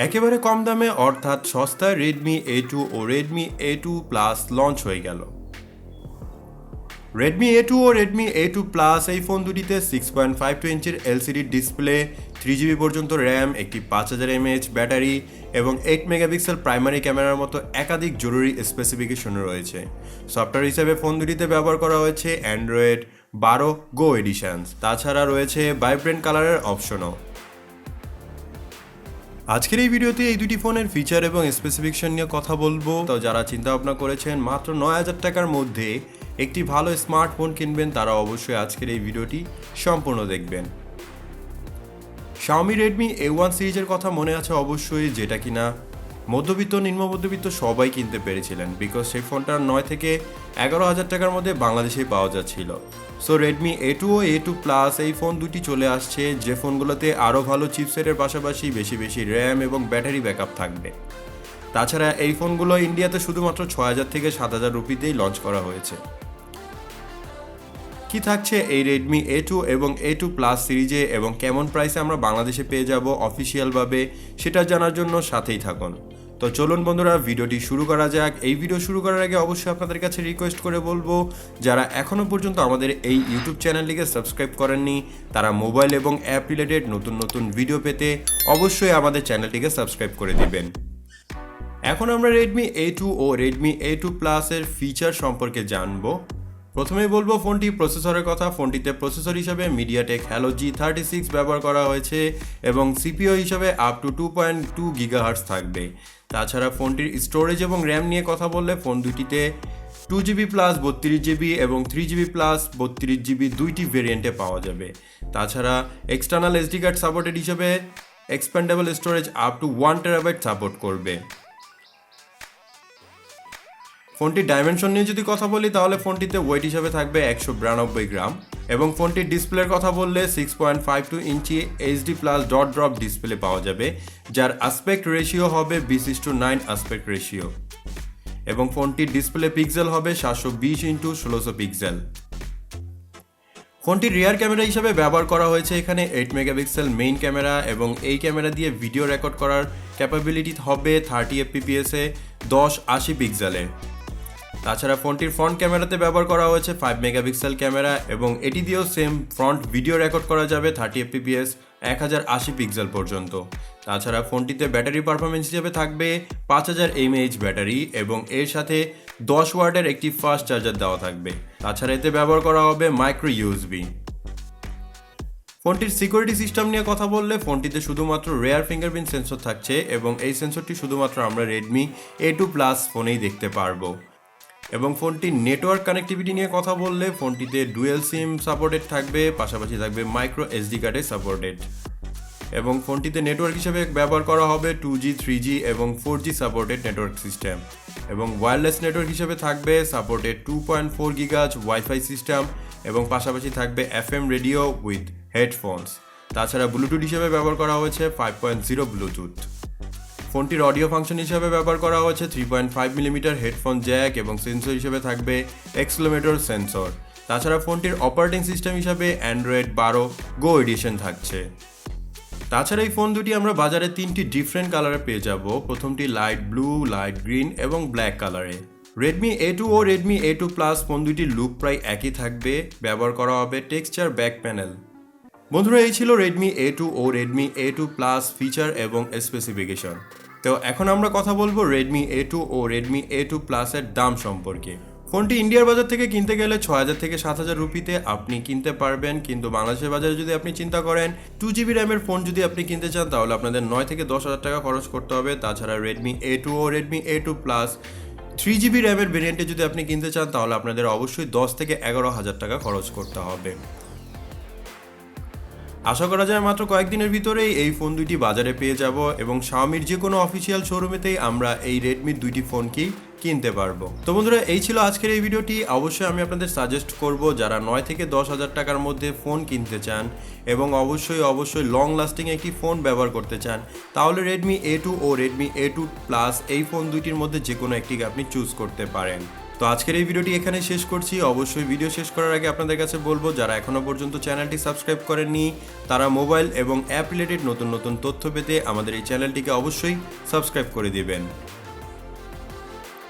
একেবারে কম দামে অর্থাৎ সস্তায় Redmi A2 ও Redmi A2 Plus লঞ্চ হয়ে গেল। Redmi A2 ও Redmi A2 Plus এই ফোন দুটিতে 6.52 ইঞ্চির LCD ডিসপ্লে, 3GB পর্যন্ত র্যাম, একটি 5000 mAh ব্যাটারি এবং 8 মেগাপিক্সেল প্রাইমারি ক্যামেরার মতো একাধিক জরুরি স্পেসিফিকেশন রয়েছে। সফটওয়্যার হিসেবে ফোন দুটিতে ব্যবহার করা হয়েছে অ্যান্ড্রয়েড 12 গো এডিশনস, তাছাড়া রয়েছে ভাইব্রেন্ট কালারের অপশনও। আজকের এই ভিডিওতে এই দুটি ফোনের ফিচার এবং স্পেসিফিকেশন নিয়ে কথা বলবো। তো যারা চিন্তা ভাবনা করেছেন মাত্র 9000 টাকার মধ্যে একটি ভালো স্মার্টফোন কিনবেন, তারা অবশ্যই আজকের এই ভিডিওটি সম্পূর্ণ দেখবেন। Xiaomi Redmi A1 সিরিজের কথা মনে আছে অবশ্যই, যেটা কিনা মধ্যবিত্ত নিম্ন মধ্যবিত্ত সবাই কিনতে পেরেছিলেন, বিকজ সেই ফোনটার 9 থেকে 11,000 টাকার মধ্যে বাংলাদেশেই পাওয়া যাচ্ছিল। সো Redmi A2 ও A2 Plus এই ফোন দুটি চলে আসছে, যে ফোনগুলোতে আরও ভালো চিপসেটের পাশাপাশি বেশি র্যাম এবং ব্যাটারি ব্যাকআপ থাকবে। তাছাড়া এই ফোনগুলো ইন্ডিয়াতে শুধুমাত্র 6,000 থেকে 7,000 রুপিতেই লঞ্চ করা হয়েছে। কি থাকছে এই Redmi A2 এবং A2 Plus সিরিজে এবং কেমন প্রাইসে আমরা বাংলাদেশে পেয়ে যাব অফিসিয়ালভাবে, সেটা জানার জন্য সাথেই থাকুন। তো চলুন বন্ধুরা, ভিডিওটি শুরু করা যাক। এই ভিডিও শুরু করার আগে অবশ্যই আপনাদের কাছে রিকোয়েস্ট করে বলবো, যারা এখনও পর্যন্ত আমাদের এই ইউটিউব চ্যানেলটিকে সাবস্ক্রাইব করেননি, তারা মোবাইল এবং অ্যাপ রিলেটেড নতুন ভিডিও পেতে অবশ্যই আমাদের চ্যানেলটিকে সাবস্ক্রাইব করে দিবেন। এখন আমরা Redmi A2 ও Redmi A2 Plus এর ফিচার সম্পর্কে জানবো। প্রথমেই বলবো ফোনটি প্রসেসরের কথা। ফোনটিতে প্রসেসর হিসাবে MediaTek Helio G36 ব্যবহার করা হয়েছে এবং CPU হিসাবে আপ টু 2.2 GHz থাকবে। তাছাড়া ফোনটির স্টোরেজ এবং র্যাম নিয়ে কথা বললে ফোন দুটিতে 2GB প্লাস 32GB এবং 3GB প্লাস 32GB দুইটি ভেরিয়েন্টে পাওয়া যাবে। তাছাড়া এক্সটার্নাল SD কার্ড সাপোর্টেড হিসাবে expandable storage up to 1TB support করবে। ফোনটির ডাইমেনশন নিয়ে যদি কথা বলি তাহলে ফোনটিতে ওয়েট হিসাবে থাকবে 192 গ্রাম এবং ফোনটির ডিসপ্লের কথা বললে 6.52 ইঞ্চি HD plus dot drop display পাওয়া যাবে, যার আসপেক্ট রেশিও হবে 20:9 আসপেক্ট রেশিও এবং ফোনটির ডিসপ্লে পিক্সেল হবে 720x1600 পিক্সেল। ফোনটির রিয়ার ক্যামেরা হিসাবে ব্যবহার করা হয়েছে এখানে 8 মেগাপিক্সেল মেইন ক্যামেরা এবং এই ক্যামেরা দিয়ে ভিডিও রেকর্ড করার ক্যাপাবিলিটি হবে 30 fps এ 1080 পিক্সেলে। তাছাড়া ফোনটির ফ্রন্ট ক্যামেরাতে ব্যবহার করা হয়েছে 5 মেগাপিক্সেল ক্যামেরা এবং এটি দিয়েও সেম ফ্রন্ট ভিডিও রেকর্ড করা যাবে 30 fps 1080 পিক্সেল পর্যন্ত। তাছাড়া ফোনটিতে ব্যাটারি পারফরমেন্স হিসেবে থাকবে 5000 mAh ব্যাটারি এবং এর সাথে 10 ওয়াটের একটি ফাস্ট চার্জার দেওয়া থাকবে। তাছাড়া এতে ব্যবহার করা হবে মাইক্রো USB। ফোনটির সিকিউরিটি সিস্টেম নিয়ে কথা বললে ফোনটিতে শুধুমাত্র রেয়ার ফিঙ্গারপ্রিন্ট সেন্সর থাকছে এবং এই সেন্সরটি শুধুমাত্র আমরা Redmi A2 Plus ফোনেই দেখতে পারবো। এবং ফোনটির নেটওয়ার্ক কানেক্টিভিটি নিয়ে কথা বললে ফোনটিতে ডুয়েল সিম সাপোর্টেড থাকবে, পাশাপাশি থাকবে মাইক্রো SD কার্ডের সাপোর্টেড এবং ফোনটিতে নেটওয়ার্ক হিসেবে ব্যবহার করা হবে 2G 3G এবং 4G সাপোর্টেড নেটওয়ার্ক সিস্টেম এবং ওয়্যারলেস নেটওয়ার্ক হিসেবে থাকবে সাপোর্টেড 2.4 GHz ওয়াইফাই সিস্টেম এবং পাশাপাশি থাকবে FM রেডিও উইথ হেডফোনস। তাছাড়া ব্লুটুথ হিসেবে ব্যবহার করা হয়েছে 5.0 ব্লুটুথ। ফোনটির অডিও ফাংশন হিসেবে ব্যবহার করা হয়েছে 3.5mm হেডফোন জ্যাক এবং সেন্সর হিসেবে থাকবে এক্সেলেরোমিটার সেন্সর। তাছাড়া ফোনটির অপারেটিং সিস্টেম হিসাবে অ্যান্ড্রয়েড 12 গো এডিশন থাকছে। তাছাড়া এই ফোন দুটি আমরা বাজারে 3টি ডিফারেন্ট কালারে পেয়ে যাব। প্রথমটি লাইট ব্লু, লাইট গ্রিন এবং ব্ল্যাক কালারে। Redmi A2 ও Redmi A2 Plus ফোন দুটির লুক প্রায় একই থাকবে, ব্যবহার করা হবে টেক্সচার ব্যাক প্যানেল। বন্ধুরা, এই ছিল Redmi A2 ও Redmi A2 Plus ফিচার এবং স্পেসিফিকেশন। তো এখন আমরা কথা বলবো Redmi A2 ও Redmi A2 Plus এর দাম সম্পর্কে। ফোনটি ইন্ডিয়ার বাজার থেকে কিনতে গেলে 6,000 থেকে 7,000 রুপিতে আপনি কিনতে পারবেন, কিন্তু বাংলাদেশের বাজারে যদি আপনি চিন্তা করেন 2GB র্যামের ফোন যদি আপনি কিনতে চান তাহলে আপনাদের 9 থেকে 10,000 টাকা খরচ করতে হবে। তাছাড়া Redmi A2 ও Redmi A2 Plus 3GB র্যামের ভেরিয়েন্টে যদি আপনি কিনতে চান তাহলে আপনাদের অবশ্যই 10 থেকে 11,000 টাকা খরচ করতে হবে। আশা করা যায় মাত্র কয়েকদিনের ভিতরেই এই ফোন দুইটি বাজারে পেয়ে যাব এবং Xiaomiর যে কোনো অফিসিয়াল শোরুমেতেই আমরা এই রেডমির দুইটি ফোনকেই কিনতে পারবো। তো বন্ধুরা, এই ছিল আজকের এই ভিডিওটি। অবশ্যই আমি আপনাদের সাজেস্ট করব, যারা 9 থেকে 10,000 টাকার মধ্যে ফোন কিনতে চান এবং অবশ্যই লং লাস্টিং একটি ফোন ব্যবহার করতে চান, তাহলে Redmi A2 ও Redmi A2 Plus এই ফোন দুইটির মধ্যে যে কোনো একটিকে আপনি চুজ করতে পারেন। তো আজকের এই ভিডিওটি এখানে শেষ করছি। অবশ্যই ভিডিও শেষ করার আগে আপনাদের কাছে বলবো, যারা এখনও পর্যন্ত চ্যানেলটি সাবস্ক্রাইব করেননি তারা মোবাইল এবং অ্যাপ রিলেটেড নতুন নতুন তথ্য পেতে আমাদের এই চ্যানেলটিকে অবশ্যই সাবস্ক্রাইব করে দিবেন।